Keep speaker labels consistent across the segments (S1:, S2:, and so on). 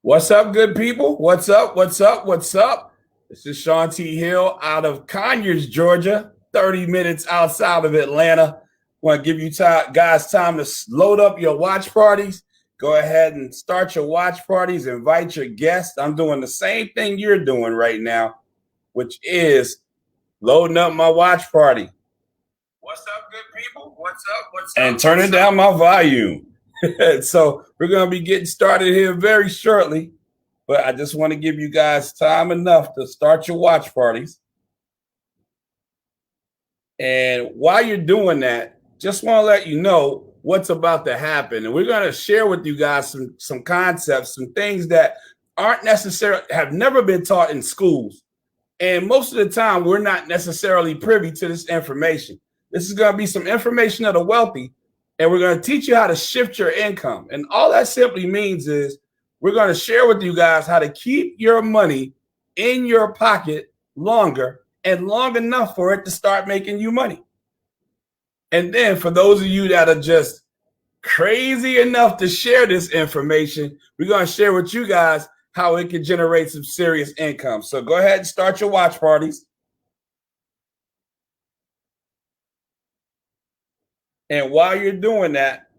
S1: What's up, good people? What's up? What's up? What's up? This is Sean T. Hill out of Conyers, Georgia, 30 minutes outside of Atlanta. Want to give you guys time to load up your watch parties. Go ahead and start your watch parties. Invite your guests. I'm doing the same thing you're doing right now, which is loading up my watch party. What's up, good people? What's up? What's up? And turning down my volume. So we're going to be getting started here very shortly, but I just want to give you guys time enough to start your watch parties. And while you're doing that, just want to let you know what's about to happen. And we're going to share with you guys some concepts, some things that aren't necessarily, have never been taught in schools. And most of the time, we're not necessarily privy to this information. This is going to be some information of the wealthy. And we're going to teach you how to shift your income. And all that simply means is we're going to share with you guys how to keep your money in your pocket longer and long enough for it to start making you money. And then for those of you that are just crazy enough to share this information, we're going to share with you guys how it can generate some serious income. So go ahead and start your watch parties. And while you're doing that,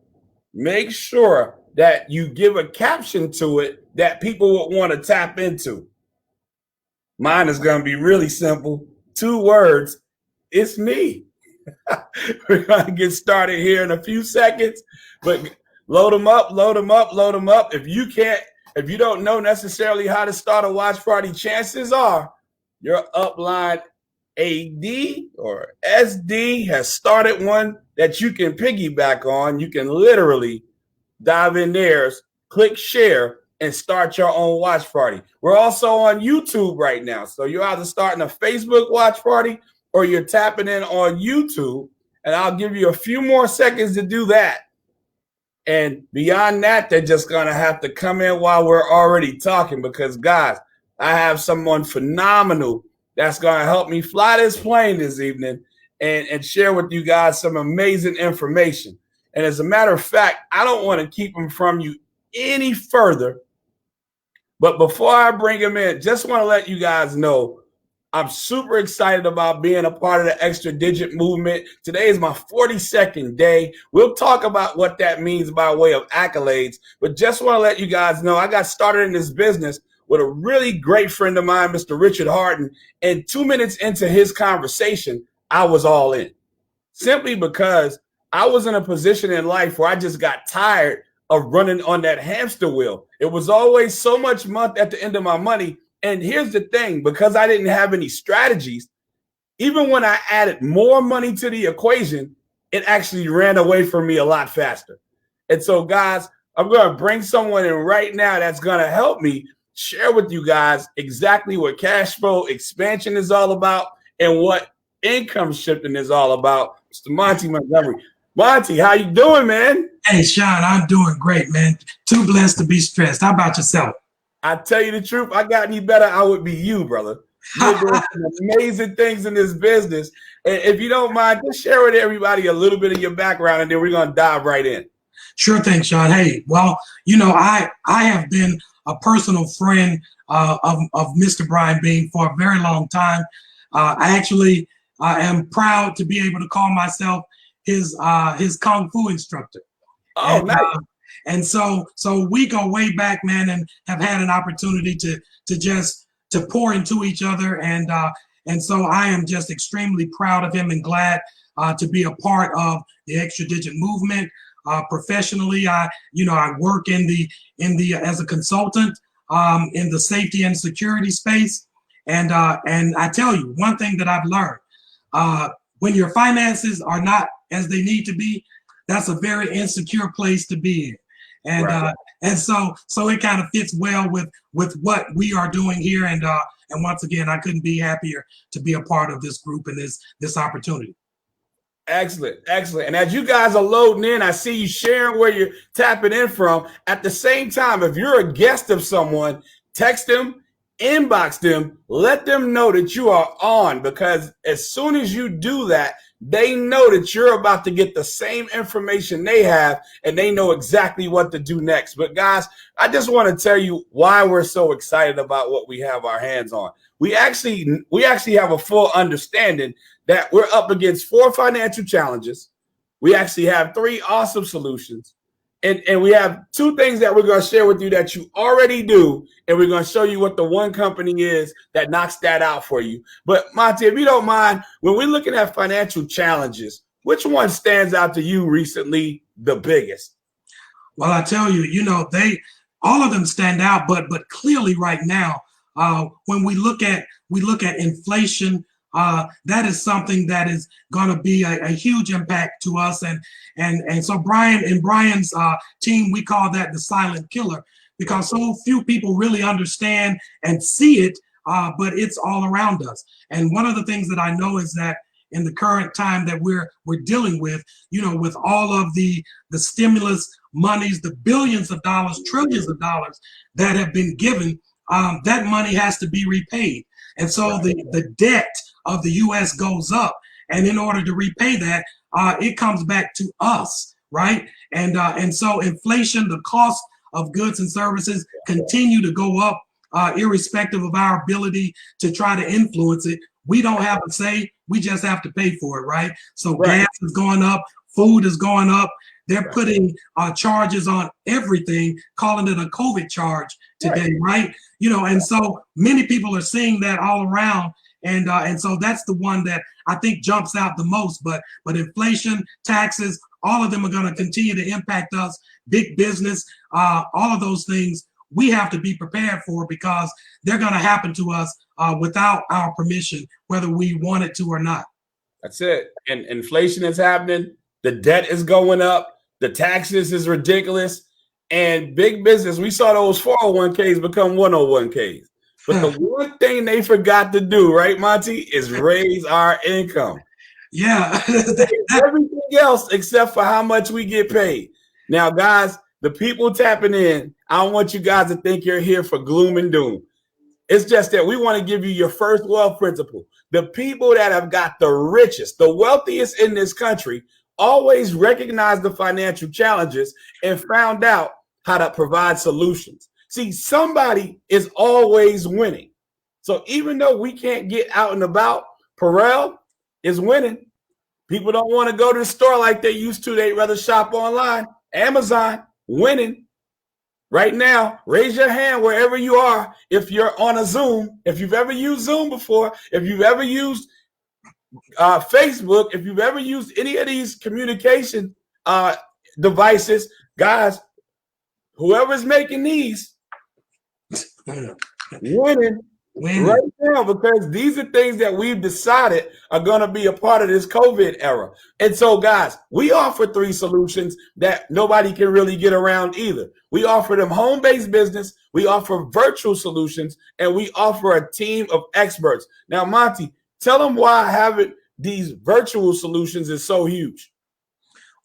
S1: make sure that you give a caption to it that people would want to tap into. Mine is going to be really simple. 2 words. It's me. We're going to get started here in a few seconds, but load them up, load them up, load them up. If you don't know necessarily how to start a watch party, chances are your upline AD or SD has started one that you can piggyback on. You can literally dive in there, click share, and start your own watch party. We're also on YouTube right now. So you're either starting a Facebook watch party or you're tapping in on YouTube. And I'll give you a few more seconds to do that. And beyond that, they're just going to have to come in while we're already talking because, guys, I have someone phenomenal that's going to help me fly this plane this evening and share with you guys some amazing information. And as a matter of fact, I don't want to keep them from you any further. But before I bring him in, just want to let you guys know I'm super excited about being a part of the Extra Digit movement. Today is my 42nd day. We'll talk about what that means by way of accolades. But just want to let you guys know I got started in this business with a really great friend of mine, Mr. Richard Harden. And 2 minutes into his conversation, I was all in. Simply because I was in a position in life where I just got tired of running on that hamster wheel. It was always so much month at the end of my money. And here's the thing, because I didn't have any strategies, even when I added more money to the equation, it actually ran away from me a lot faster. And so, guys, I'm going to bring someone in right now that's going to help me share with you guys exactly what cash flow expansion is all about and what income shifting is all about. Mr. Monty Montgomery. Monty, how you doing, man?
S2: Hey, Sean, I'm doing great, man. Too blessed to be stressed. How about yourself?
S1: I tell you the truth, I got any better, I would be you, brother. You're doing some amazing things in this business. And if you don't mind, just share with everybody a little bit of your background, and then we're going to dive right in.
S2: Sure thing, Sean. Hey, well, you know, I have been a personal friend of Mr. Brian Bean for a very long time. I actually am proud to be able to call myself his Kung Fu instructor.
S1: Oh,
S2: and,
S1: nice.
S2: And so we go way back, man, and have had an opportunity to pour into each other. And so I am just extremely proud of him and glad to be a part of the Extra Digit movement. Professionally, I work in the as a consultant in the safety and security space. And I tell you, one thing that I've learned, when your finances are not as they need to be, that's a very insecure place to be in. And right. And so it kind of fits well with what we are doing here. And once again, I couldn't be happier to be a part of this group and this opportunity.
S1: Excellent, excellent. And as you guys are loading in, I see you sharing where you're tapping in from. At the same time, if you're a guest of someone, text them, inbox them, let them know that you are on, because as soon as you do that, they know that you're about to get the same information they have, and they know exactly what to do next. But guys, I just want to tell you why we're so excited about what we have our hands on. We actually have a full understanding that we're up against 4 financial challenges. We actually have 3 awesome solutions. And we have 2 things that we're going to share with you that you already do, and we're going to show you what the one company is that knocks that out for you. But Monty, if you don't mind, when we're looking at financial challenges, which one stands out to you recently the biggest?
S2: Well, I tell you, all of them stand out, but clearly right now, when we look at inflation, that is something that is going to be a huge impact to us, and so Brian's team, we call that the silent killer, because so few people really understand and see it, but it's all around us. And one of the things that I know is that in the current time that we're dealing with, with all of the stimulus monies, the billions of dollars, trillions of dollars that have been given, that money has to be repaid. And so the debt of the U.S. goes up. And in order to repay that, it comes back to us, right? And so inflation, the cost of goods and services continue to go up, irrespective of our ability to try to influence it. We don't have a say. We just have to pay for it, right? So gas is going up, food is going up. They're putting charges on everything, calling it a COVID charge today, right? And so many people are seeing that all around, and so that's the one that I think jumps out the most. But inflation, taxes, all of them are going to continue to impact us. Big business, all of those things we have to be prepared for, because they're going to happen to us without our permission, whether we want it to or not.
S1: That's it. And inflation is happening. The debt is going up. The taxes is ridiculous. And big business, we saw those 401ks become 101ks. But the one thing they forgot to do, right, Monty, is raise our income.
S2: Yeah.
S1: Everything else except for how much we get paid. Now, guys, the people tapping in, I don't want you guys to think you're here for gloom and doom. It's just that we want to give you your first wealth principle. The people that have got the richest, the wealthiest in this country, always recognized the financial challenges and found out how to provide solutions. See, somebody is always winning. So even though we can't get out and about, Perel is winning. People don't want to go to the store like they used to. They'd rather shop online. Amazon, winning. Right now, raise your hand wherever you are. If you're on a Zoom, if you've ever used Zoom before, if you've ever used Facebook, if you've ever used any of these communication devices, guys, whoever's making these, winning right now, because these are things that we've decided are going to be a part of this COVID era. And so, guys, we offer 3 solutions that nobody can really get around either. We offer them home-based business, we offer virtual solutions, and we offer a team of experts. Now, Monty, tell them why having these virtual solutions is so huge.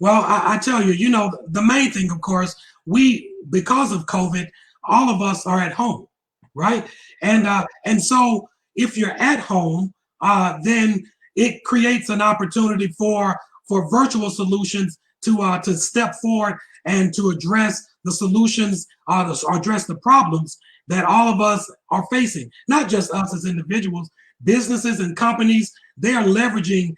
S2: Well, I tell you, the main thing, of course, because of COVID, all of us are at home, right? And so if you're at home, then it creates an opportunity for virtual solutions to step forward and to address the solutions, address the problems that all of us are facing. Not just us as individuals, businesses and companies, they are leveraging,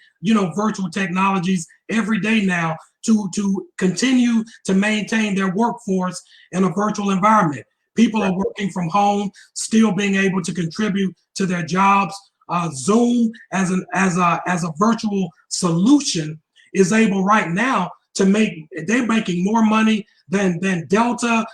S2: virtual technologies every day now to continue to maintain their workforce in a virtual environment. People are working from home, still being able to contribute to their jobs. Zoom as a virtual solution is able right now they're making more money than Delta,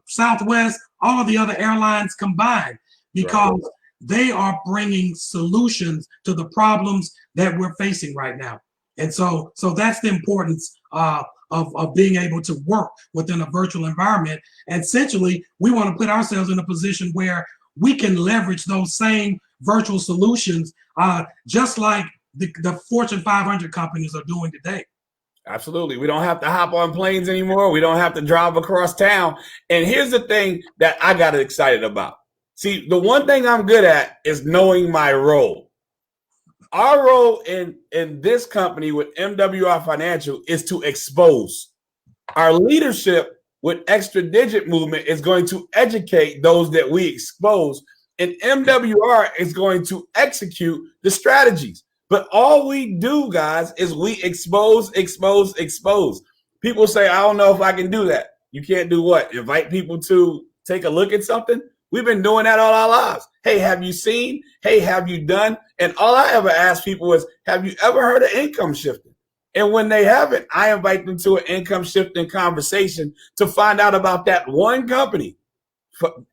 S2: Southwest, all of the other airlines combined, because they are bringing solutions to the problems that we're facing right now. And so that's the importance of being able to work within a virtual environment. And essentially, we want to put ourselves in a position where we can leverage those same virtual solutions, just like the Fortune 500 companies are doing today.
S1: Absolutely. We don't have to hop on planes anymore. We don't have to drive across town. And here's the thing that I got excited about. See, the one thing I'm good at is knowing my role. Our role in this company with MWR Financial is to expose. Our leadership with Extra Digit Movement is going to educate those that we expose, and MWR is going to execute the strategies. But all we do, guys, is we expose. People say, I don't know if I can do that. You can't do what? Invite people to take a look at something? We've been doing that all our lives. Hey, have you seen? Hey, have you done? And all I ever ask people is, have you ever heard of income shifting? And when they haven't, I invite them to an income shifting conversation to find out about that one company.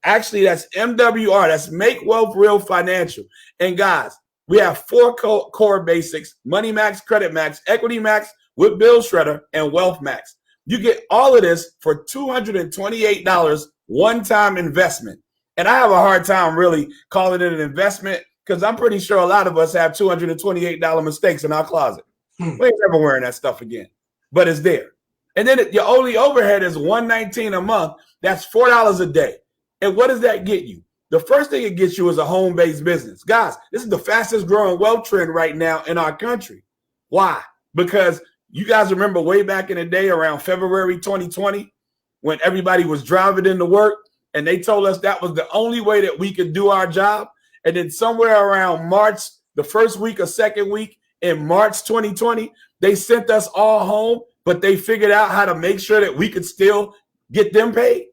S1: Actually, that's MWR. That's Make Wealth Real Financial. And guys, we have 4 core basics: Money Max, Credit Max, Equity Max with Bill Shredder, and Wealth Max. You get all of this for $228 one-time investment. And I have a hard time really calling it an investment because I'm pretty sure a lot of us have $228 mistakes in our closet. We ain't never wearing that stuff again, but it's there. And then your only overhead is $119 a month. That's $4 a day. And what does that get you? The first thing it gets you is a home-based business. Guys, this is the fastest growing wealth trend right now in our country. Why? Because you guys remember way back in the day around February 2020 when everybody was driving into work and they told us that was the only way that we could do our job. And then somewhere around March, the first week or second week in March 2020, they sent us all home, but they figured out how to make sure that we could still get them paid.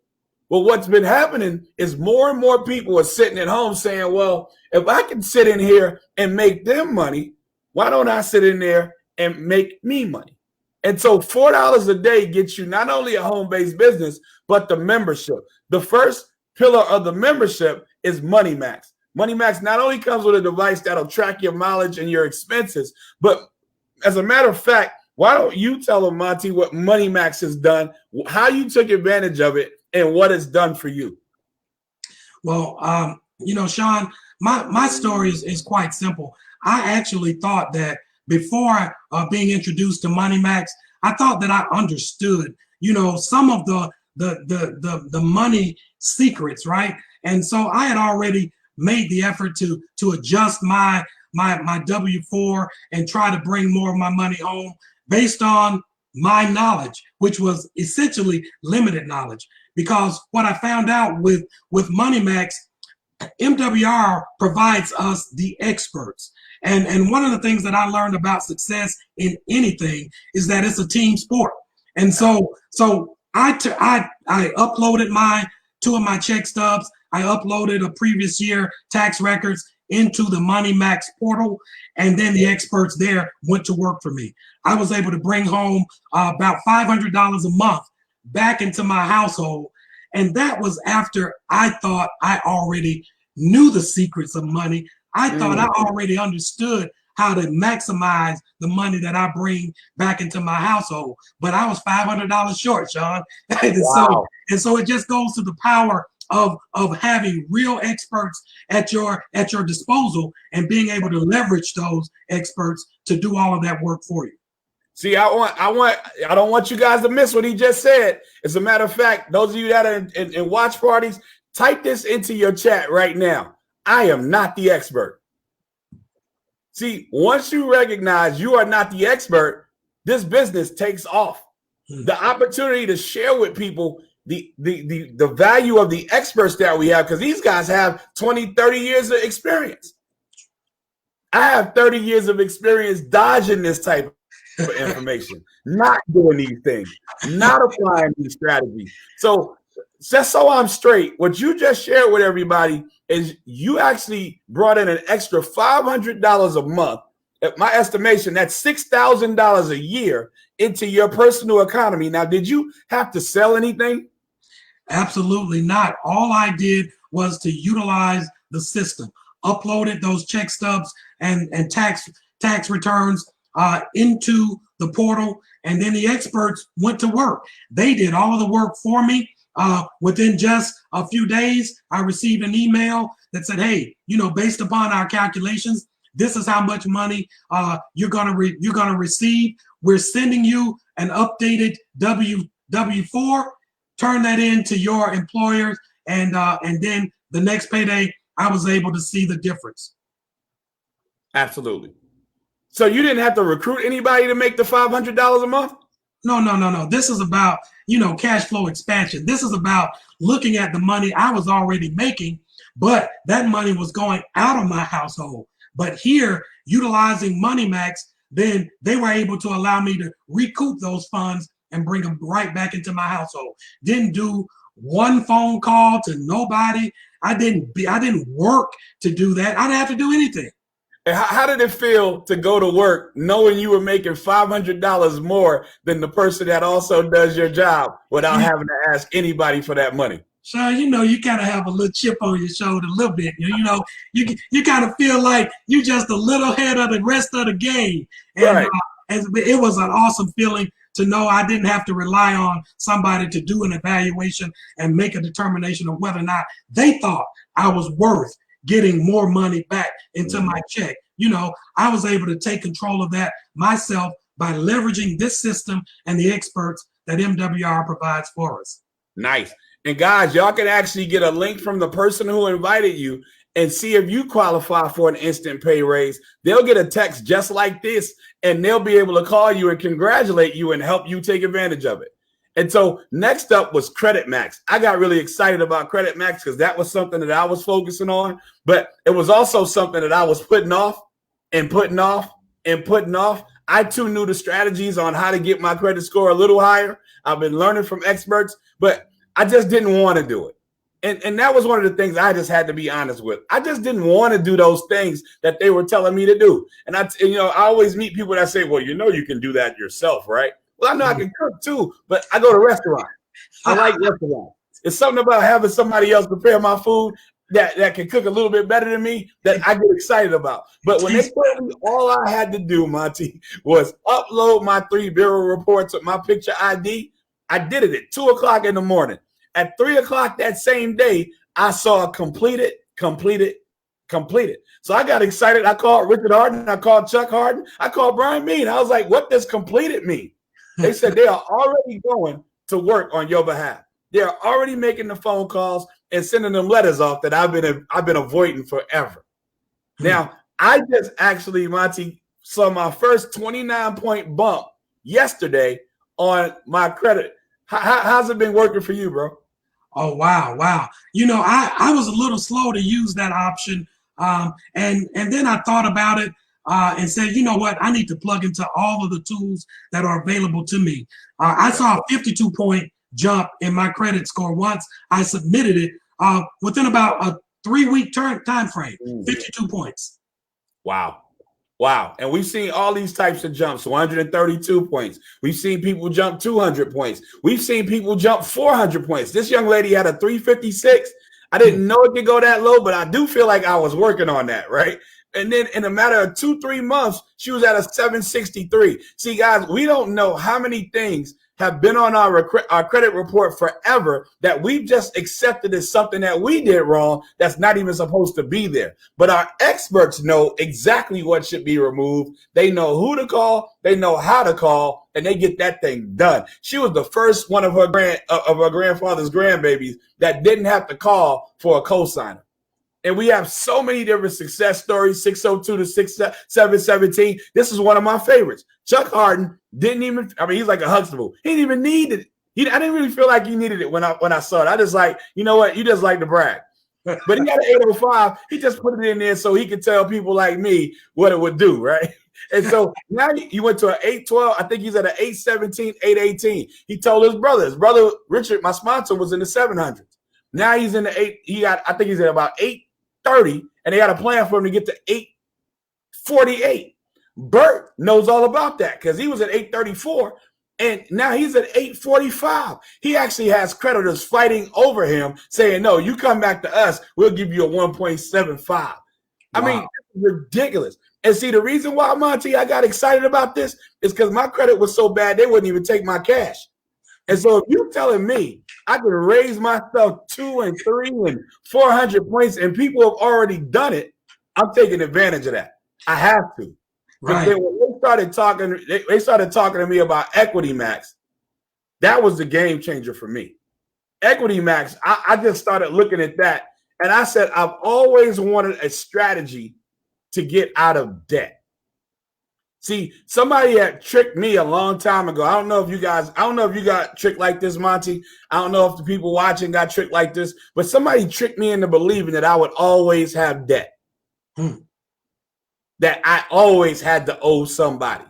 S1: Well, what's been happening is more and more people are sitting at home saying, well, if I can sit in here and make them money, why don't I sit in there and make me money? And so $4 a day gets you not only a home-based business, but the membership. The first pillar of the membership is Money Max. Money Max not only comes with a device that'll track your mileage and your expenses, but as a matter of fact, why don't you tell them, Monty, what Money Max has done, how you took advantage of it, and what it's done for you?
S2: Well, Sean, my story is quite simple. I actually thought that before being introduced to Money Max, I thought that I understood, some of the money secrets, right? And so I had already made the effort to adjust my W-4 and try to bring more of my money home based on my knowledge, which was essentially limited knowledge. Because what I found out with Money Max, MWR provides us the experts. And one of the things that I learned about success in anything is that it's a team sport. And so I uploaded 2 of my check stubs. I uploaded a previous year tax records into the Money Max portal, and then the experts there went to work for me. I was able to bring home about $500 a month back into my household, and that was after I thought I already knew the secrets of money. I thought I already understood how to maximize the money that I bring back into my household, but I was $500 short, Sean.
S1: Wow.
S2: So it just goes to the power of having real experts at your disposal and being able to leverage those experts to do all of that work for you.
S1: See, I don't want you guys to miss what he just said. As a matter of fact, those of you that are in watch parties, type this into your chat right now. I am not the expert. See, once you recognize you are not the expert, this business takes off. The opportunity to share with people the value of the experts that we have, because these guys have 20, 30 years of experience. I have 30 years of experience dodging this type of information, not doing these things, not applying these strategies. So just so I'm straight, what you just shared with everybody is you actually brought in an extra $500 a month. At my estimation, that's $6,000 a year into your personal economy. Now, did you have to sell anything?
S2: Absolutely not. All I did was to utilize the system, uploaded those check stubs and tax returns into the portal, and then the experts went to work. They did all of the work for me. Within just a few days, I received an email that said, hey, based upon our calculations, this is how much money you're gonna receive. We're sending you an updated W-4. Turn that in to your employers, and then the next payday, I was able to see the difference.
S1: Absolutely. So you didn't have to recruit anybody to make the $500 a month?
S2: No. This is about, you know, cash flow expansion. This is about looking at the money I was already making, but that money was going out of my household. But here, utilizing MoneyMax, then they were able to allow me to recoup those funds and bring them right back into my household. Didn't do one phone call to nobody. I didn't work to do that. I didn't have to do anything.
S1: How did it feel to go to work knowing you were making $500 more than the person that also does your job without having to ask anybody for that money?
S2: So, you know, you kind of have a little chip on your shoulder a little bit. You know, you kind of feel like you just a little ahead of the rest of the game. And,
S1: Right.
S2: and it was an awesome feeling to know I didn't have to rely on somebody to do an evaluation and make a determination of whether or not they thought I was worth getting more money back into my check. You know, I was able to take control of that myself by leveraging this system and the experts that MWR provides for us.
S1: Nice. And guys, y'all can actually get a link from the person who invited you and see if you qualify for an instant pay raise. They'll get a text just like this, and they'll be able to call you and congratulate you and help you take advantage of it. And so next up was Credit Max. I got really excited about Credit Max because that was something that I was focusing on, but it was also something that I was putting off and putting off and putting off. I too knew the strategies on how to get my credit score a little higher. I've been learning from experts, but I just didn't want to do it. And that was one of the things I just had to be honest with. I just didn't want to do those things that they were telling me to do. And I always meet people that say, well, you know, you can do that yourself, right? Well, I know I can cook too, but I go to restaurants. I like restaurants. It's something about having somebody else prepare my food that can cook a little bit better than me that I get excited about. But when they told me all I had to do, Monty, was upload my 3 bureau reports with my picture ID, I did it at 2 o'clock in the morning. At 3 o'clock that same day, I saw completed. So I got excited. I called Richard Harden. I called Chuck Harden. I called Brian Mean. I was like, what does completed mean? They said they are already going to work on your behalf. They are already making the phone calls and sending them letters off that I've been avoiding forever. Now, I just actually, Monty, saw my first 29-point bump yesterday on my credit. How's it been working for you, bro?
S2: Oh, wow. You know, I was a little slow to use that option. And then I thought about it and said, you know what, I need to plug into all of the tools that are available to me. I saw a 52-point jump in my credit score once I submitted it within about a 3-week time frame, 52 points.
S1: Wow. And we've seen all these types of jumps, 132 points. We've seen people jump 200 points. We've seen people jump 400 points. This young lady had a 356. I didn't know it could go that low, but I do feel like I was working on that, right? And then in a matter of 2-3 months, she was at a 763. See, guys, we don't know how many things have been on our credit report forever that we've just accepted as something that we did wrong that's not even supposed to be there. But our experts know exactly what should be removed. They know who to call, they know how to call, and they get that thing done. She was the first one of her grandfather's grandbabies that didn't have to call for a cosigner. And we have so many different success stories, 602 to 6717. This is one of my favorites. Chuck Harden didn't even, he's like a Huxtable. He didn't even need it. I didn't really feel like he needed it when I saw it. I just like, you know what? You just like to brag. But he got an 805. He just put it in there so he could tell people like me what it would do, right? And so now he went to an 812. I think he's at an 817, 818. He told his brother Richard, my sponsor, was in the 700s. Now he's in the 8. I think he's at about 830, and they got a plan for him to get to 848. Bert knows all about that because he was at 834, and now he's at 845. He actually has creditors fighting over him, saying, no, you come back to us, we'll give you a 1.75. Wow. I mean, it's ridiculous. And see, the reason why, Monty, I got excited about this is because my credit was so bad, they wouldn't even take my cash. And so if you're telling me I can raise myself 2 and 3 and 400 points and people have already done it, I'm taking advantage of that. I have to. Right. Then when they started talking to me about Equity Max, that was the game changer for me. Equity Max, I just started looking at that, and I said, I've always wanted a strategy to get out of debt. See, somebody had tricked me a long time ago. I don't know if you got tricked like this, Monty. I don't know if the people watching got tricked like this, but somebody tricked me into believing that I would always have debt. That I always had to owe somebody.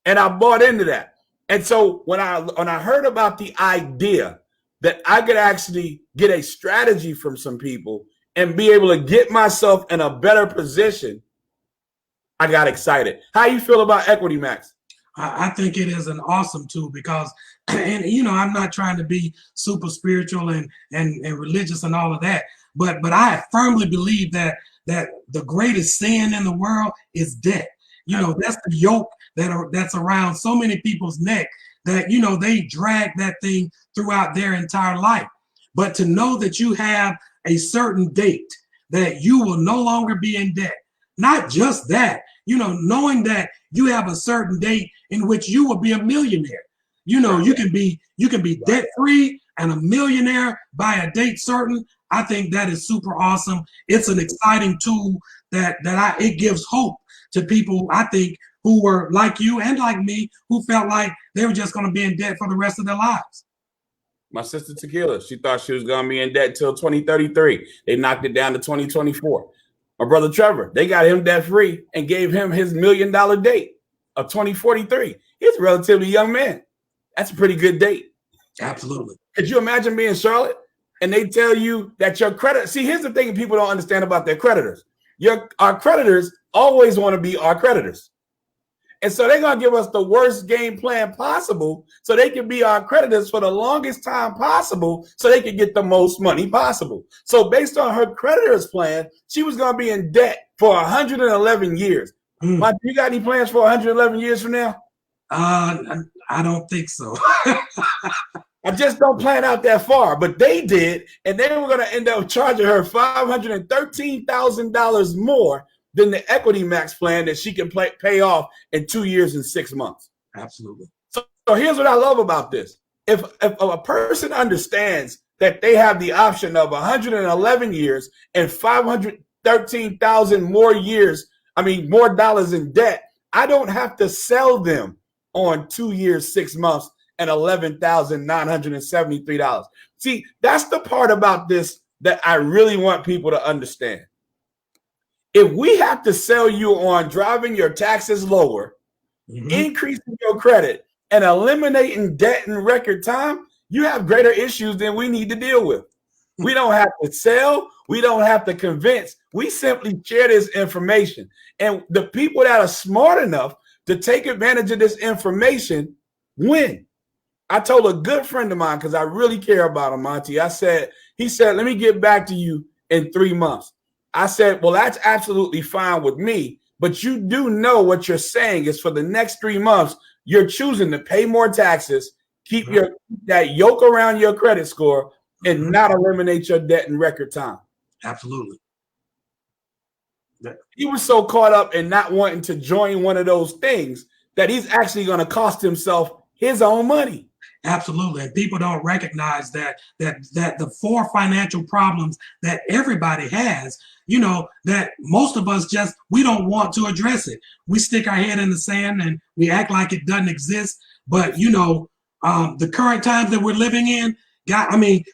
S1: And I bought into that. And so when I heard about the idea that I could actually get a strategy from some people and be able to get myself in a better position, I got excited. How you feel about Equity Max?
S2: I think it is an awesome tool because, and I'm not trying to be super spiritual and religious and all of that, but I firmly believe that the greatest sin in the world is debt. That's the yoke that's around so many people's neck that they drag that thing throughout their entire life. But to know that you have a certain date that you will no longer be in debt, not just that, knowing that you have a certain date in which you will be a millionaire. You can be debt free and a millionaire by a date certain. I think that is super awesome. It's an exciting tool that it gives hope to people, I think, who were like you and like me, who felt like they were just going to be in debt for the rest of their lives.
S1: My sister Tequila, she thought she was going to be in debt until 2033. They knocked it down to 2024. My brother Trevor, they got him debt free and gave him his $1 million date of 2043. He's a relatively young man. That's a pretty good date.
S2: Absolutely.
S1: Could you imagine being Charlotte and they tell you that your credit? See, here's the thing people don't understand about their creditors. Our creditors always want to be our creditors. And so they're going to give us the worst game plan possible so they can be our creditors for the longest time possible so they can get the most money possible. So based on her creditors plan, she was going to be in debt for 111 years. Mike, you got any plans for 111 years from now?
S2: I don't think so.
S1: I just don't plan out that far, but they did, and they were going to end up charging her $513,000 more than the Equity Max plan that she can pay off in 2 years and 6 months.
S2: Absolutely.
S1: So here's what I love about this. If a person understands that they have the option of 111 years and 513,000 more years, more dollars in debt, I don't have to sell them on 2 years, 6 months, and $11,973. See, that's the part about this that I really want people to understand. If we have to sell you on driving your taxes lower, increasing your credit, and eliminating debt in record time, you have greater issues than we need to deal with. We don't have to sell. We don't have to convince. We simply share this information. And the people that are smart enough to take advantage of this information win. I told a good friend of mine, because I really care about him, Monty. He said, let me get back to you in 3 months. I said, well, that's absolutely fine with me, but you do know what you're saying is for the next 3 months, you're choosing to pay more taxes, keep that yoke around your credit score, and not eliminate your debt in record time.
S2: Absolutely.
S1: He was so caught up in not wanting to join one of those things that he's actually going to cost himself his own money.
S2: Absolutely. And people don't recognize that the 4 financial problems that everybody has, that most of us we don't want to address it. We stick our head in the sand and we act like it doesn't exist. But, the current times that we're living in,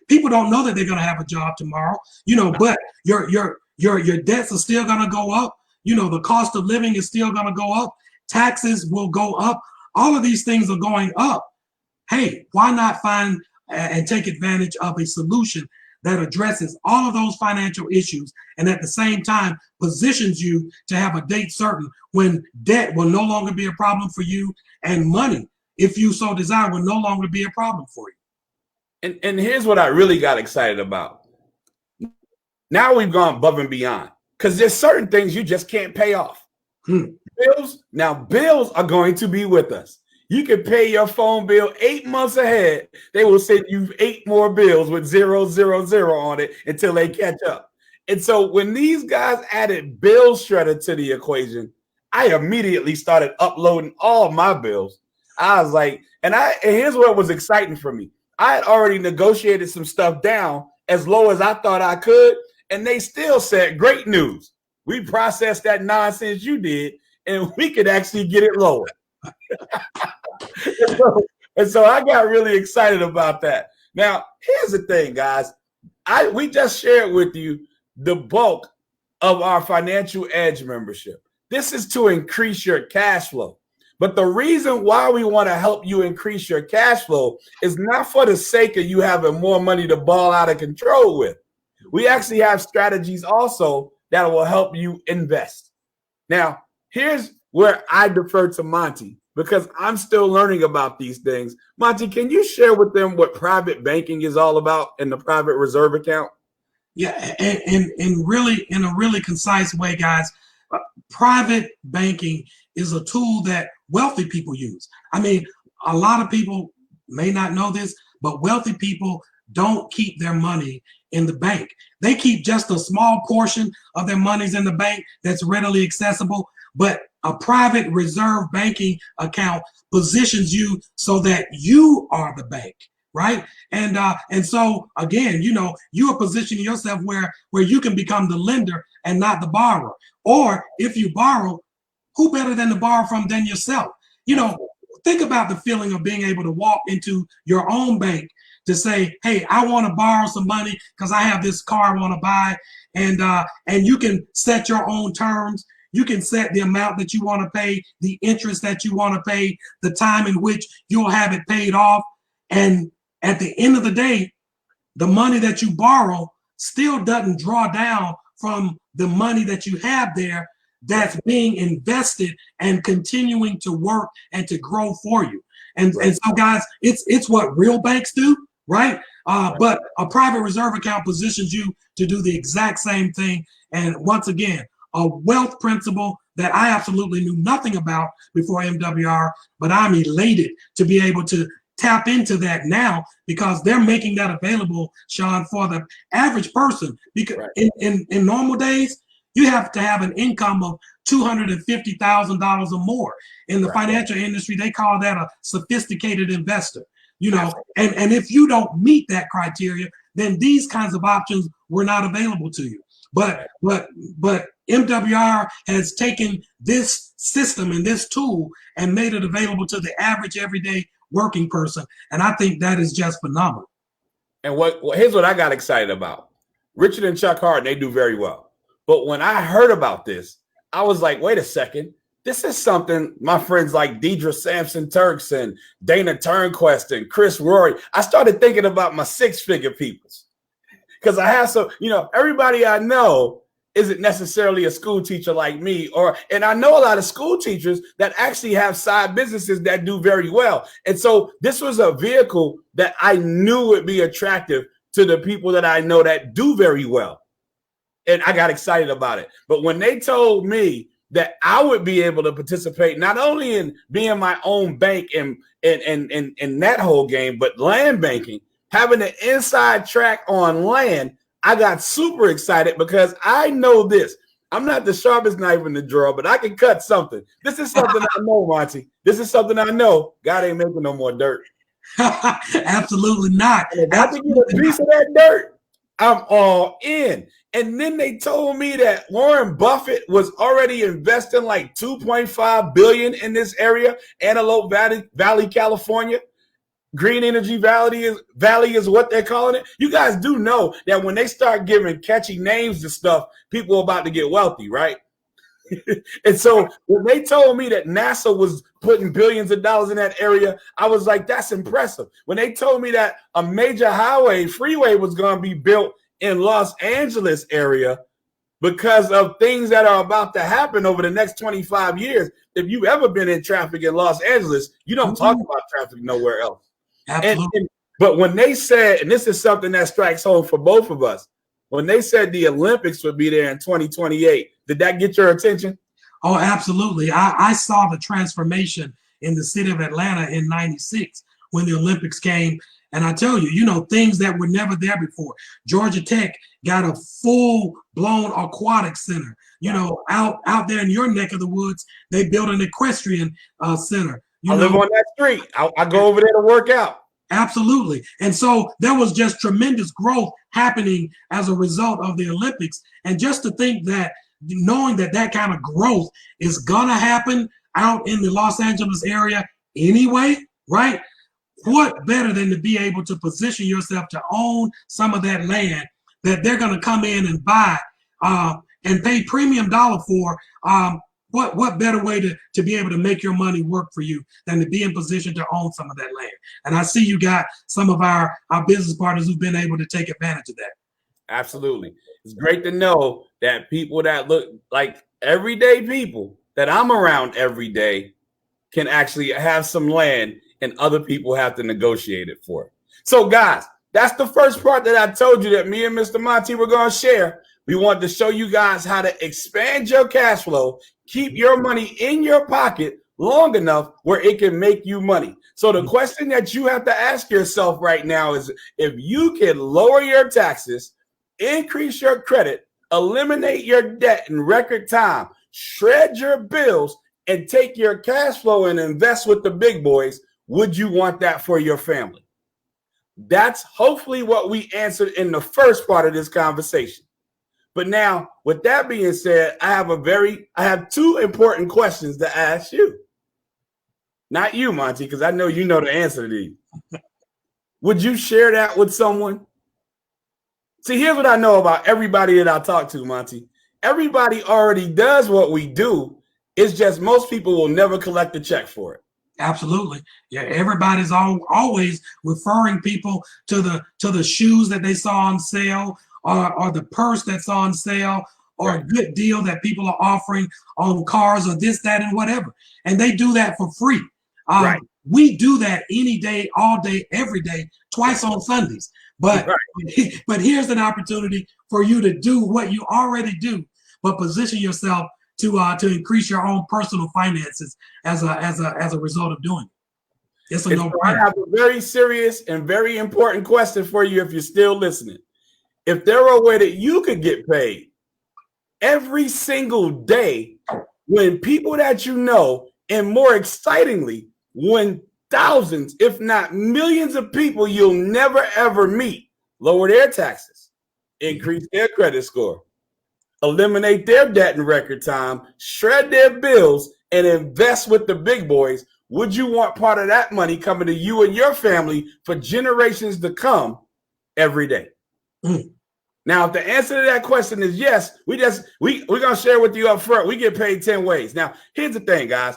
S2: people don't know that they're going to have a job tomorrow, but your debts are still going to go up. The cost of living is still going to go up. Taxes will go up. All of these things are going up. Hey, why not find and take advantage of a solution that addresses all of those financial issues and at the same time positions you to have a date certain when debt will no longer be a problem for you and money, if you so desire, will no longer be a problem for you.
S1: And here's what I really got excited about. Now we've gone above and beyond because there's certain things you just can't pay off. Bills are going to be with us. You can pay your phone bill 8 months ahead. They will send you 8 more bills with 000 on it until they catch up. And so when these guys added Bill Shredder to the equation, I immediately started uploading all my bills. I was like, and here's what was exciting for me. I had already negotiated some stuff down as low as I thought I could, and they still said, great news. We processed that nonsense you did, and we could actually get it lower. and so I got really excited about that. Now, here's the thing, guys. We just shared with you the bulk of our Financial Edge membership. This is to increase your cash flow. But the reason why we want to help you increase your cash flow is not for the sake of you having more money to ball out of control with. We actually have strategies also that will help you invest. Now, here's where I defer to Monty because I'm still learning about these things. Monty, can you share with them what private banking is all about in the private reserve account?
S2: Yeah, and really in a really concise way, guys. Private banking is a tool that wealthy people use. I mean, a lot of people may not know this, but wealthy people don't keep their money in the bank. They keep just a small portion of their monies in the bank that's readily accessible. But a private reserve banking account positions you so that you are the bank, right? And so again, you are positioning yourself where you can become the lender and not the borrower. Or if you borrow, who better than to borrow from than yourself? Think about the feeling of being able to walk into your own bank to say, hey, I want to borrow some money because I have this car I want to buy. And you can set your own terms. You can set the amount that you want to pay, the interest that you want to pay, the time in which you'll have it paid off. And at the end of the day, the money that you borrow still doesn't draw down from the money that you have there that's being invested and continuing to work and to grow for you. And so, guys, it's what real banks do, right? But a private reserve account positions you to do the exact same thing. And once again, a wealth principle that I absolutely knew nothing about before MWR, but I'm elated to be able to tap into that now because they're making that available, Sean, for the average person. Because in normal days, you have to have an income of $250,000 or more. In the financial industry, they call that a sophisticated investor. And if you don't meet that criteria, then these kinds of options were not available to you. But MWR has taken this system and this tool and made it available to the average everyday working person. And I think that is just phenomenal.
S1: And here's what I got excited about. Richard and Chuck Hart, they do very well. But when I heard about this, I was like, wait a second. This is something my friends like Deidre Sampson Turks and Dana Turnquest and Chris Rory, I started thinking about my six-figure peoples. Because I have everybody I know isn't necessarily a school teacher like me, and I know a lot of school teachers that actually have side businesses that do very well. And so this was a vehicle that I knew would be attractive to the people that I know that do very well. And I got excited about it. But when they told me that I would be able to participate not only in being my own bank and that whole game, but land banking, having an inside track on land, I got super excited because I know this. I'm not the sharpest knife in the drawer, but I can cut something. This is something I know, Monty. This is something I know. God ain't making no more dirt.
S2: Absolutely not.
S1: And if I can get a piece of that dirt, I'm all in. And then they told me that Warren Buffett was already investing like $2.5 billion in this area, Antelope Valley, California. Green Energy Valley is what they're calling it. You guys do know that when they start giving catchy names to stuff, people are about to get wealthy, right? And so when they told me that NASA was putting billions of dollars in that area, I was like, that's impressive. When they told me that a major freeway was going to be built in Los Angeles area because of things that are about to happen over the next 25 years, if you've ever been in traffic in Los Angeles, you don't talk about traffic nowhere else. But when they said, and this is something that strikes home for both of us, when they said the Olympics would be there in 2028, did that get your attention?
S2: Oh, absolutely. I saw the transformation in the city of Atlanta in '96 when the Olympics came. And I tell you, things that were never there before. Georgia Tech got a full-blown aquatic center. Out there in your neck of the woods, they built an equestrian center.
S1: I live on that street. I go over there to work out.
S2: Absolutely. And so there was just tremendous growth happening as a result of the Olympics. And just to think that knowing that that kind of growth is gonna happen out in the Los Angeles area anyway, right? What better than to be able to position yourself to own some of that land that they're going to come in and buy and pay premium dollar for? What better way to be able to make your money work for you than to be in position to own some of that land? And I see you got some of our business partners who've been able to take advantage of that.
S1: Absolutely. It's great to know that people that look like everyday people that I'm around every day can actually have some land and other people have to negotiate it for. So guys, that's the first part that I told you that me and Mr. Monty were going to share. We wanted to show you guys how to expand your cash flow, keep your money in your pocket long enough where it can make you money. So the question that you have to ask yourself right now is, if you can lower your taxes, increase your credit, eliminate your debt in record time, shred your bills, and take your cash flow and invest with the big boys, would you want that for your family? That's hopefully what we answered in the first part of this conversation. But now, with that being said, I have two important questions to ask you. Not you, Monty, because I know you know the answer to these. Would you share that with someone? See, here's what I know about everybody that I talk to, Monty. Everybody already does what we do. It's just most people will never collect a check for it.
S2: Absolutely. Yeah, everybody's always referring people to the shoes that they saw on sale, or the purse that's on sale, or a good deal that people are offering on cars, or this, that, and whatever. And they do that for free. We do that any day, all day, every day, twice on Sundays. But but here's an opportunity for you to do what you already do, but position yourself to increase your own personal finances as a result of doing it. It's a no-brainer.
S1: I have a very serious and very important question for you if you're still listening. If there were a way that you could get paid every single day when people that you know, and more excitingly, when thousands, if not millions of people you'll never ever meet lower their taxes, increase their credit score, eliminate their debt in record time, shred their bills, and invest with the big boys, would you want part of that money coming to you and your family for generations to come every day? Now, if the answer to that question is yes, we're going to share with you up front. We get paid 10 ways. Now, here's the thing, guys.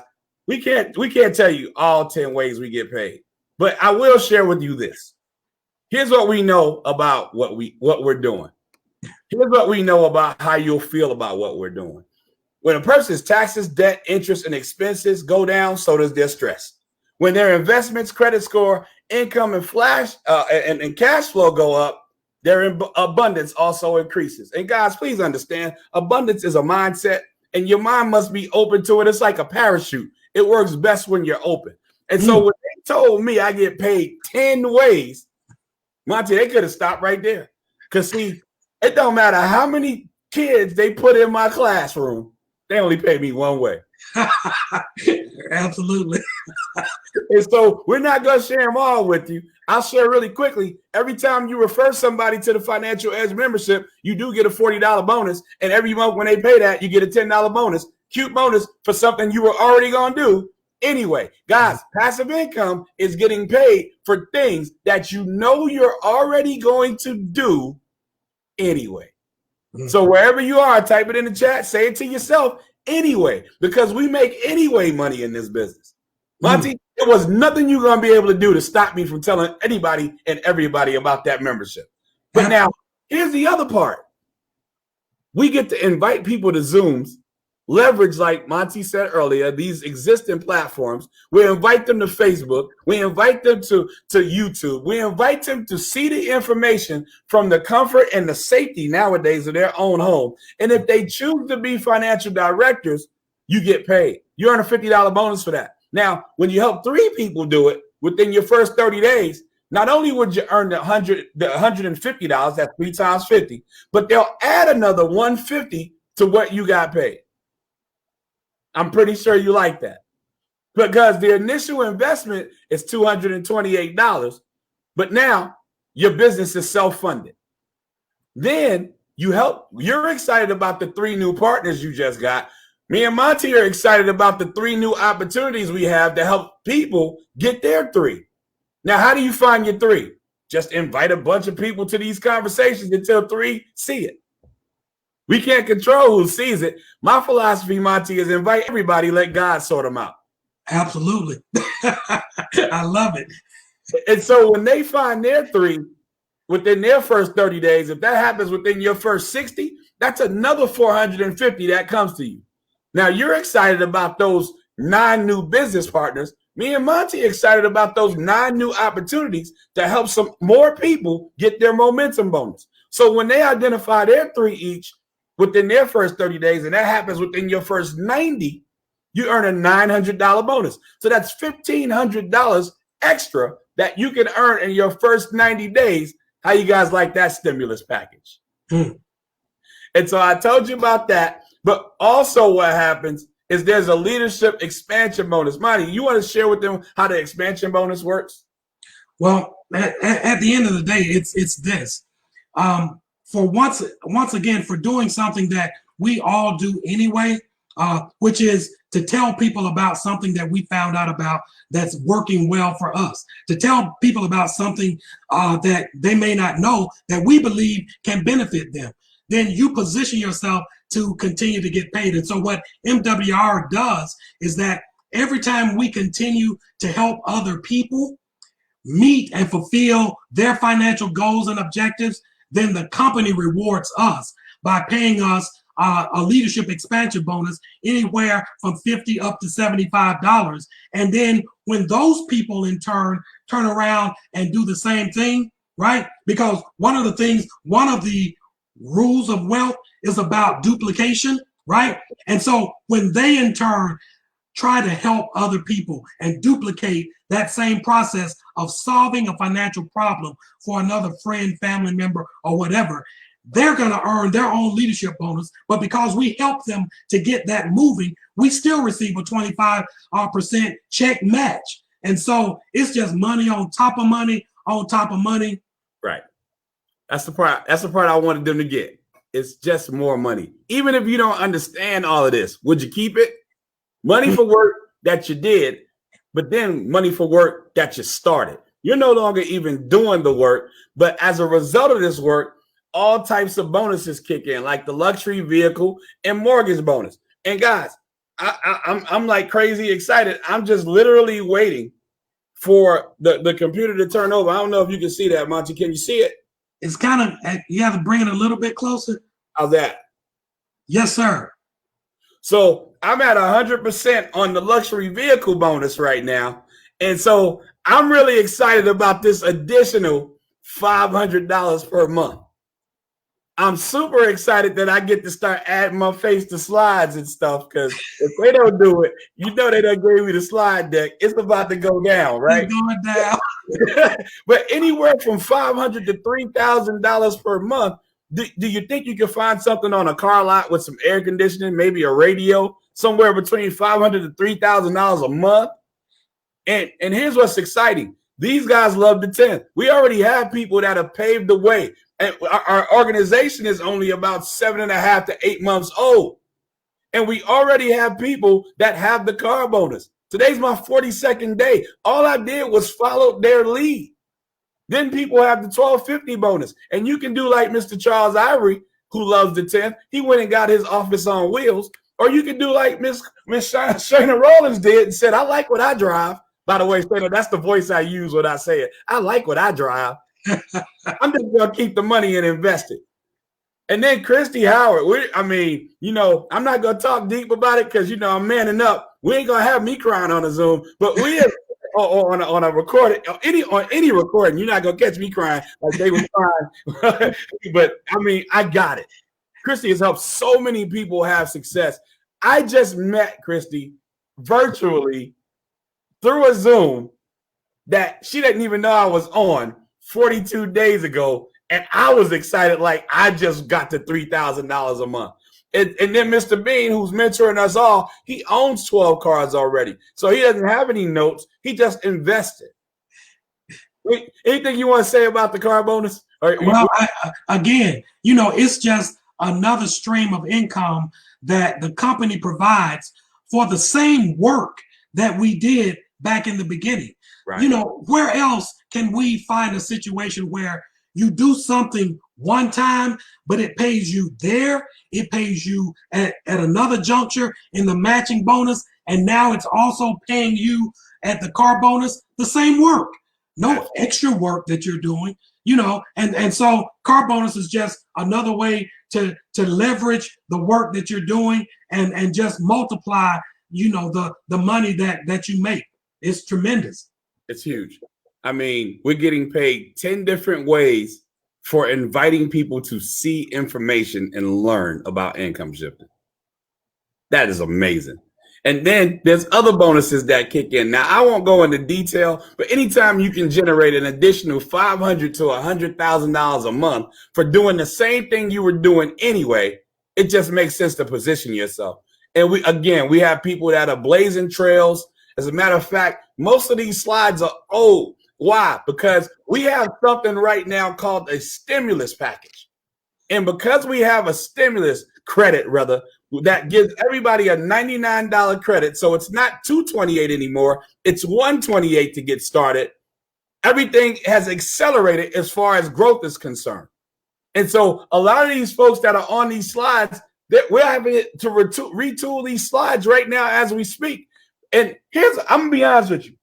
S1: We can't tell you all 10 ways we get paid, but I will share with you this. Here's what we know about what we're doing. Here's what we know about how you'll feel about what we're doing. When a person's taxes, debt, interest, and expenses go down, so does their stress. When their investments, credit score, income, and and cash flow go up, their abundance also increases. And guys, please understand, abundance is a mindset, and your mind must be open to it. It's like a parachute. It works best when you're open. And so when they told me I get paid 10 ways, Monty, they could have stopped right there. Because see, it don't matter how many kids they put in my classroom, they only pay me one way.
S2: Absolutely.
S1: And so we're not going to share them all with you. I'll share really quickly. Every time you refer somebody to the Financial Edge membership, you do get a $40 bonus. And every month when they pay that, you get a $10 bonus. Cute bonus for something you were already going to do anyway. Guys, passive income is getting paid for things that you know you're already going to do anyway. So wherever you are, type it in the chat, say it to yourself anyway, because we make anyway money in this business. Monty, there was nothing you're going to be able to do to stop me from telling anybody and everybody about that membership. But now, here's the other part. We get to invite people to Zooms, leverage, like Monty said earlier, these existing platforms. We invite them to Facebook. We invite them to YouTube. We invite them to see the information from the comfort and the safety nowadays of their own home. And if they choose to be financial directors, you get paid. You earn a $50 bonus for that. Now, when you help 3 people do it within your first 30 days, not only would you earn the $150, that's 3 times 50, but they'll add another $150 to what you got paid. I'm pretty sure you like that, because the initial investment is $228, but now your business is self-funded. Then You're excited about the 3 new partners you just got. Me and Monty are excited about the 3 new opportunities we have to help people get their 3. Now, how do you find your 3? Just invite a bunch of people to these conversations until 3 see it. We can't control who sees it. My philosophy, Monty, is invite everybody, let God sort them out.
S2: Absolutely. I love it.
S1: And so when they find their 3 within their first 30 days, if that happens within your first 60, that's another 450 that comes to you. Now, you're excited about those 9 new business partners. Me and Monty excited about those 9 new opportunities to help some more people get their momentum bonus. So when they identify their 3 each within their first 30 days, and that happens within your first 90, you earn a $900 bonus. So that's $1,500 extra that you can earn in your first 90 days. How you guys like that stimulus package? And so I told you about that. But also what happens is there's a leadership expansion bonus. Monty, you want to share with them how the expansion bonus works?
S2: Well, at the end of the day, it's this. For once again, for doing something that we all do anyway, which is to tell people about something that we found out about that's working well for us, to tell people about something that they may not know that we believe can benefit them. Then you position yourself to continue to get paid. And so what MWR does is that every time we continue to help other people meet and fulfill their financial goals and objectives, then the company rewards us by paying us a leadership expansion bonus anywhere from $50 up to $75. And then when those people in turn around and do the same thing, right? Because one of the rules of wealth is about duplication, right? And so when they in turn try to help other people and duplicate that same process of solving a financial problem for another friend, family member, or whatever, they're going to earn their own leadership bonus. But because we help them to get that moving, we still receive a 25% check match. And so it's just money on top of money on top of money.
S1: Right. That's the part I wanted them to get. It's just more money. Even if you don't understand all of this, would you keep it? Money for work that you did, but then money for work that you started. You're no longer even doing the work, but as a result of this work, all types of bonuses kick in, like the luxury vehicle and mortgage bonus. And guys, I'm like crazy excited. I'm just literally waiting for the computer to turn over. I don't know if you can see that, Monty. Can you see it?
S2: It's kind of, you have to bring it a little bit closer.
S1: How's that?
S2: Yes, sir.
S1: So I'm at 100% on the luxury vehicle bonus right now. And so I'm really excited about this additional $500 per month. I'm super excited that I get to start adding my face to slides and stuff, because if they don't do it, you know they done gave me the slide deck. It's about to go down, right?
S2: It's going down.
S1: But anywhere from $500 to $3,000 per month, do you think you can find something on a car lot with some air conditioning, maybe a radio, somewhere between $500 to $3,000 a month? And here's what's exciting. These guys love the 10th. We already have people that have paved the way. And our organization is only about 7.5 to 8 months old. And we already have people that have the car bonus. Today's my 42nd day. All I did was follow their lead. Then people have the 1250 bonus. And you can do like Mr. Charles Ivory, who loves the 10th. He went and got his office on wheels. Or you can do like Miss Shana Rollins did and said, I like what I drive. By the way, Shana, that's the voice I use when I say it. I like what I drive. I'm just going to keep the money and invest it. And then Christy Howard, I'm not going to talk deep about it because, I'm manning up. We ain't going to have me crying on a Zoom, but we have on a recording, on any recording, you're not going to catch me crying like they were crying. But, I got it. Christy has helped so many people have success. I just met Christy virtually through a Zoom that she didn't even know I was on 42 days ago. And I was excited like I just got to $3,000 a month. And then Mr. Bean, who's mentoring us all, he owns 12 cars already. So he doesn't have any notes. He just invested. Anything you want to say about the car bonus?
S2: Well, again, it's just another stream of income that the company provides for the same work that we did back in the beginning.
S1: Right.
S2: Where else can we find a situation where you do something one time, but it pays you there, it pays you at another juncture in the matching bonus, and now it's also paying you at the car bonus, the same work, no extra work that you're doing, and so car bonus is just another way to leverage the work that you're doing and just multiply, the money that you make. It's tremendous.
S1: It's huge. I mean, we're getting paid 10 different ways for inviting people to see information and learn about income shifting. That is amazing. And then there's other bonuses that kick in. Now, I won't go into detail, but anytime you can generate an additional $500 to $100,000 a month for doing the same thing you were doing anyway, it just makes sense to position yourself. And we have people that are blazing trails. As a matter of fact, most of these slides are old. Why? Because we have something right now called a stimulus package. And because we have a stimulus credit, rather, that gives everybody a $99 credit. So it's not $228 anymore. It's $128 to get started. Everything has accelerated as far as growth is concerned. And so a lot of these folks that are on these slides, we're having to retool these slides right now as we speak. And I'm going to be honest with you.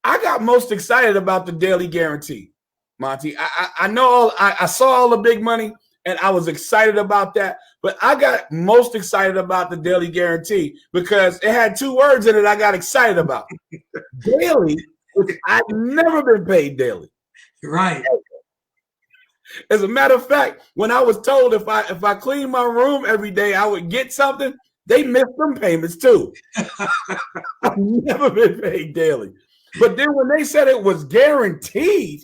S1: I got most excited about the daily guarantee, Monty. I saw all the big money and I was excited about that. But I got most excited about the daily guarantee because it had two words in it I got excited about. Daily, which I've never been paid daily.
S2: Right.
S1: As a matter of fact, when I was told if I clean my room every day, I would get something, they missed them payments too. I've never been paid daily. But then when they said it was guaranteed,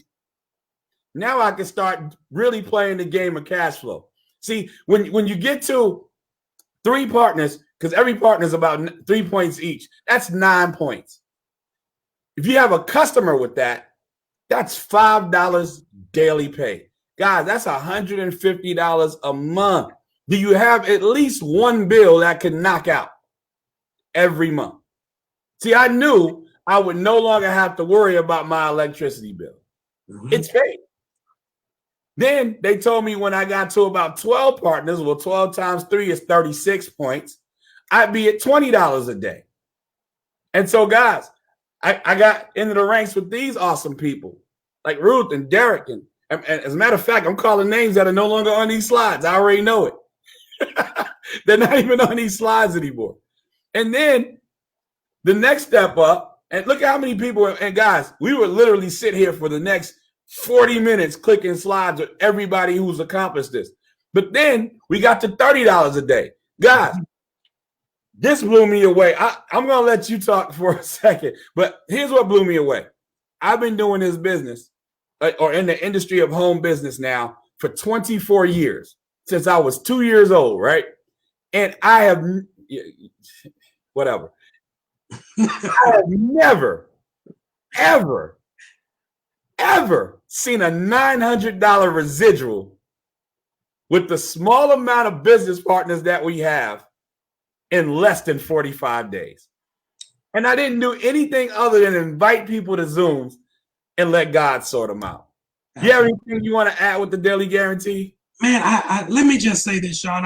S1: now I can start really playing the game of cash flow. See, when you get to 3 partners, because every partner is about 3 points each, that's 9 points. If you have a customer with that, that's $5 daily pay. Guys, that's $150 a month. Do you have at least one bill that can knock out every month? See, I knew I would no longer have to worry about my electricity bill. Mm-hmm. It's paid. Then they told me when I got to about 12 partners, well, 12 times 3 is 36 points, I'd be at $20 a day. And so, guys, I got into the ranks with these awesome people like Ruth and Derek. And as a matter of fact, I'm calling names that are no longer on these slides. I already know it. They're not even on these slides anymore. And then the next step up, and look how many people, and guys, we would literally sit here for the next 40 minutes clicking slides with everybody who's accomplished this. But then we got to $30 a day. Guys, this blew me away. I'm going to let you talk for a second, but here's what blew me away. I've been doing this business or in the industry of home business now for 24 years, since I was 2 years old, right? And I have, whatever. I have never, ever seen a $900 residual with the small amount of business partners that we have in less than 45 days. And I didn't do anything other than invite people to Zooms and let God sort them out. Do you have anything you want to add with the daily guarantee?
S2: Man, I let me just say this, Sean.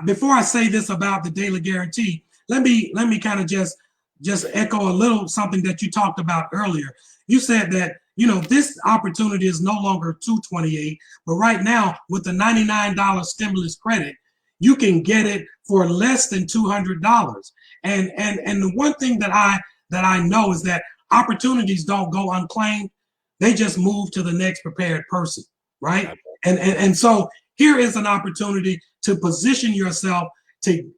S2: Before I say this about the daily guarantee, let me kind of just echo a little something that you talked about earlier. You said that, this opportunity is no longer $228, but right now with the $99 stimulus credit, you can get it for less than $200. And the one thing that I know is that opportunities don't go unclaimed. They just move to the next prepared person, right? And so here is an opportunity to position yourself to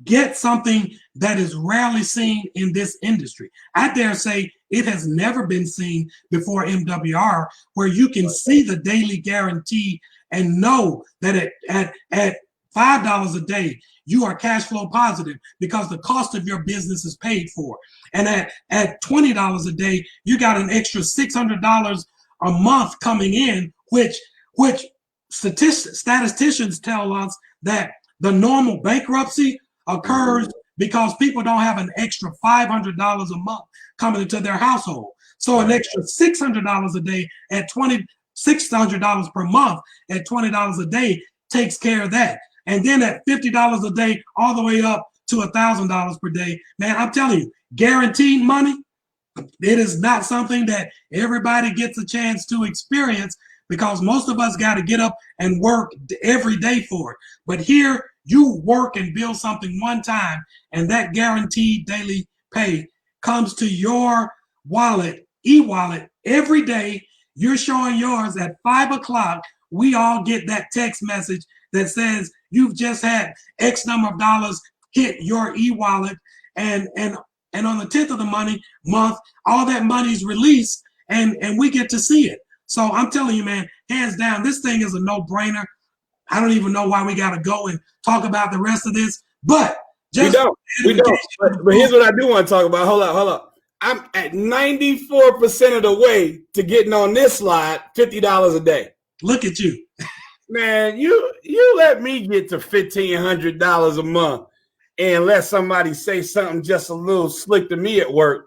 S2: get something that is rarely seen in this industry. I dare say it has never been seen before MWR, where you can see the daily guarantee and know that at $5 a day, you are cash flow positive because the cost of your business is paid for. And at $20 a day, you got an extra $600 a month coming in, which statisticians tell us that the normal bankruptcy occurs because people don't have an extra $500 a month coming into their household. So an extra $600 a day at $600 per month at $20 a day takes care of that. And then at $50 a day, all the way up to $1,000 per day, man, I'm telling you, guaranteed money, it is not something that everybody gets a chance to experience, because most of us got to get up and work every day for it. But here, you work and build something one time, and that guaranteed daily pay comes to your wallet, e-wallet, every day. You're showing yours at 5 o'clock. We all get that text message that says you've just had X number of dollars hit your e-wallet, and on the 10th of the month, all that money is released, and we get to see it. So I'm telling you, man, hands down, this thing is a no-brainer. I don't even know why we got to go and talk about the rest of this, but just
S1: we don't. But here's what I do want to talk about. Hold up. I'm at 94% of the way to getting on this slide, $50 a day.
S2: Look at you.
S1: Man, you let me get to $1,500 a month and let somebody say something just a little slick to me at work.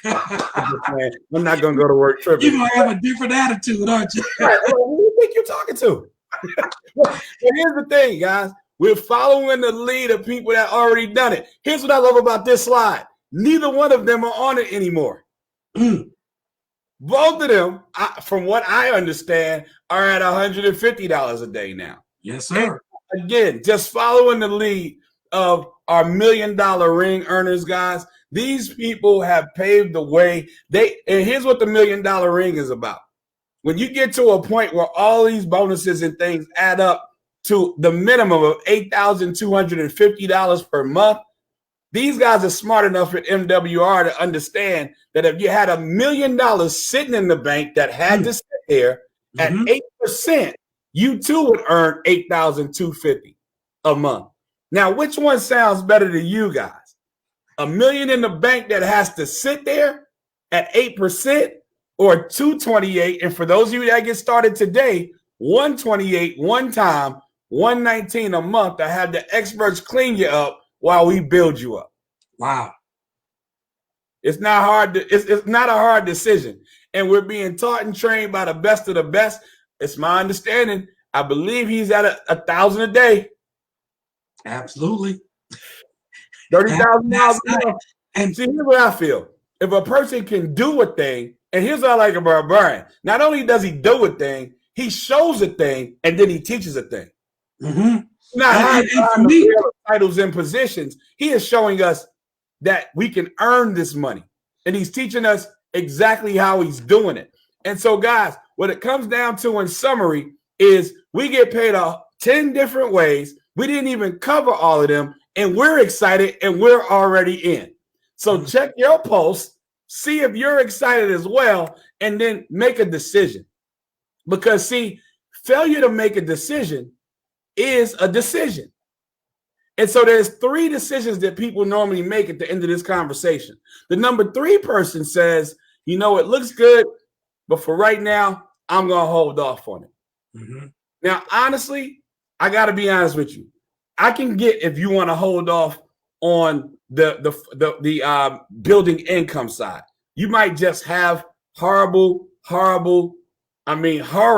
S1: Man, I'm not going to go to work tripping.
S2: You're going to have a different attitude, aren't you?
S1: Right. Who do you think you're talking to? But here's the thing, guys. We're following the lead of people that already done it. Here's what I love about this slide. Neither one of them are on it anymore. Both of them, from what I understand, are at $150 a day now.
S2: Yes, sir.
S1: And again, just following the lead of our $1 million ring earners, guys. These people have paved the way. And here's what the $1 million ring is about. When you get to a point where all these bonuses and things add up to the minimum of $8,250 per month, these guys are smart enough at MWR to understand that if you had $1 million sitting in the bank that had to sit there at 8%, you too would earn $8,250 a month. Now, which one sounds better to you guys? $1 million in the bank that has to sit there at 8%, or $228? And for those of you that get started today, $128 one time, $119 a month to have the experts clean you up while we build you up.
S2: Wow.
S1: It's not hard. It's not a hard decision. And we're being taught and trained by the best of the best. It's my understanding. I believe he's at 1,000 a day.
S2: Absolutely.
S1: $30,000. And see, here's what I feel. If a person can do a thing, and here's what I like about Brian. Not only does he do a thing, he shows a thing, and then he teaches a thing. Not titles and positions. He is showing us that we can earn this money, and he's teaching us exactly how he's doing it. And so, guys, what it comes down to in summary is we get paid 10 different ways. We didn't even cover all of them, and we're excited, and we're already in. So check your pulse, see if you're excited as well, and then make a decision. Because, see, failure to make a decision is a decision. And so there's 3 decisions that people normally make at the end of this conversation. The number 3 person says, you know, it looks good, but for right now, I'm going to hold off on it. Now, honestly, I got to be honest with you. I can get if you want to hold off on the building income side. You might just have horror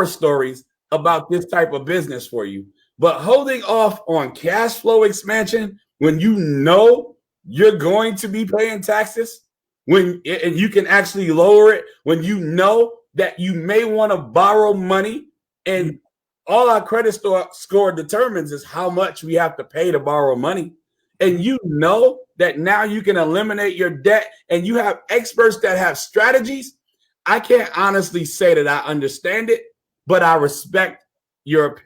S1: stories about this type of business for you. But holding off on cash flow expansion when you know you're going to be paying taxes, and you can actually lower it, when you know that you may want to borrow money, and all our credit score determines is how much we have to pay to borrow money. And you know that now you can eliminate your debt, and you have experts that have strategies. I can't honestly say that I understand it, but I respect your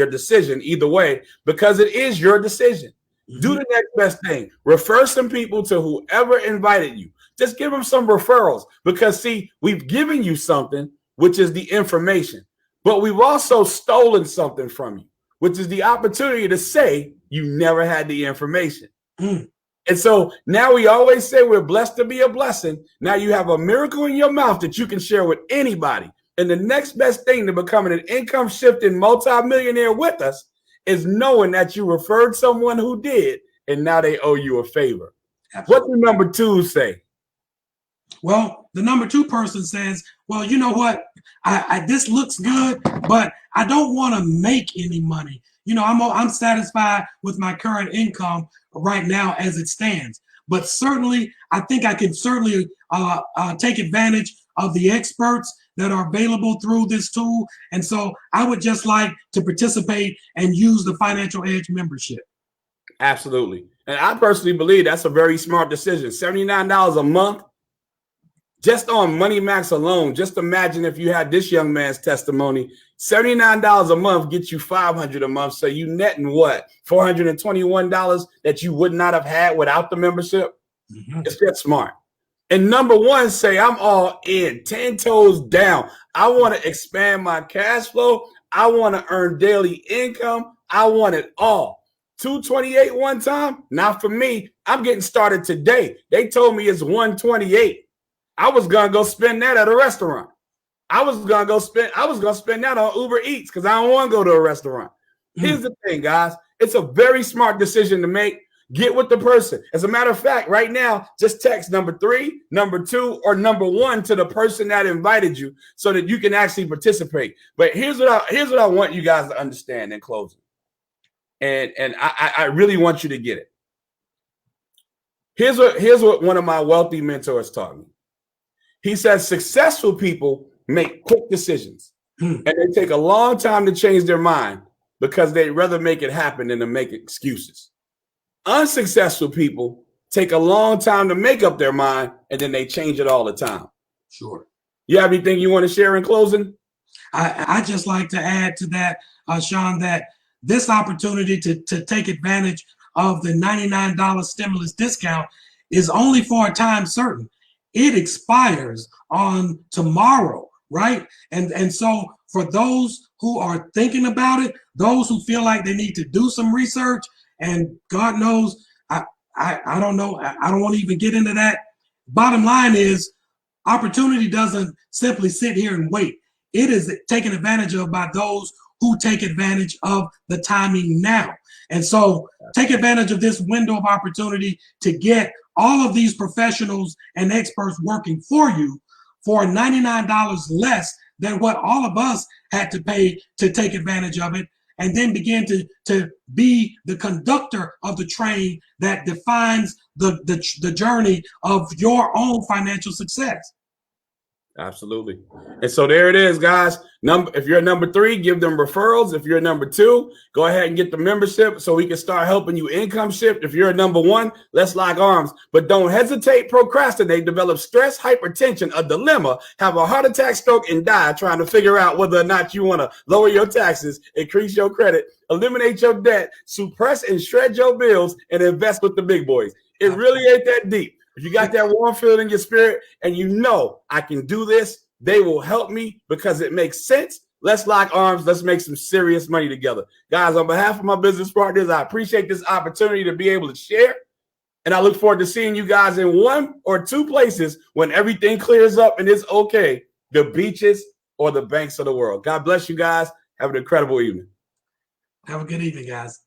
S1: decision either way, because it is your decision. Do the next best thing. Refer some people to whoever invited you. Just give them some referrals, because see, we've given you something, which is the information, but we've also stolen something from you, which is the opportunity to say you never had the information. And so now we always say we're blessed to be a blessing. Now you have a miracle in your mouth that you can share with anybody. And the next best thing to becoming an income shifting multimillionaire with us is knowing that you referred someone who did, and now they owe you a favor. Absolutely. What do number two say?
S2: Well, the number two person says, well, you know what? This looks good, but I don't want to make any money. You know, I'm satisfied with my current income right now as it stands. But certainly, I think I can certainly take advantage of the experts that are available through this tool. And so I would just like to participate and use the Financial Edge membership.
S1: Absolutely. And I personally believe that's a very smart decision. $79 a month. Just on Money Max alone, just imagine if you had this young man's testimony. $79 a month gets you $500 a month. So you netting what? $421 that you would not have had without the membership? Mm-hmm. It's just smart. And number one, say I'm all in, 10 toes down. I want to expand my cash flow. I want to earn daily income. I want it all. $228 one time? Not for me. I'm getting started today. They told me it's $128. I was gonna go spend that at a restaurant. I was gonna spend that on Uber Eats because I don't want to go to a restaurant. Here's the thing, guys. It's a very smart decision to make. Get with the person. As a matter of fact, right now, just text number 3, number 2, or number 1 to the person that invited you so that you can actually participate. But here's what I want you guys to understand in closing. And I really want you to get it. Here's what one of my wealthy mentors taught me. He says successful people make quick decisions and they take a long time to change their mind because they'd rather make it happen than to make excuses. Unsuccessful people take a long time to make up their mind and then they change it all the time.
S2: Sure.
S1: You have anything you want to share in closing?
S2: I just like to add to that, Sean, that this opportunity to take advantage of the $99 stimulus discount is only for a time certain. It expires on tomorrow, right? And so for those who are thinking about it, those who feel like they need to do some research, and God knows, I don't know, I don't want to even get into that. Bottom line is, opportunity doesn't simply sit here and wait. It is taken advantage of by those who take advantage of the timing now. And so take advantage of this window of opportunity to get all of these professionals and experts working for you for $99 less than what all of us had to pay to take advantage of it, and then begin to be the conductor of the train that defines the journey of your own financial success.
S1: Absolutely. And so there it is, guys. If you're number 3, give them referrals. If you're number 2, go ahead and get the membership so we can start helping you income shift. If you're number 1, let's lock arms. But don't hesitate, procrastinate, develop stress, hypertension, a dilemma, have a heart attack, stroke, and die trying to figure out whether or not you want to lower your taxes, increase your credit, eliminate your debt, suppress and shred your bills, and invest with the big boys. It really ain't that deep. If you got that warm feeling in your spirit and you know I can do this, they will help me because it makes sense. Let's lock arms. Let's make some serious money together. Guys, on behalf of my business partners, I appreciate this opportunity to be able to share. And I look forward to seeing you guys in 1 or 2 places when everything clears up and it's okay. The beaches or the banks of the world. God bless you guys. Have an incredible evening.
S2: Have a good evening, guys.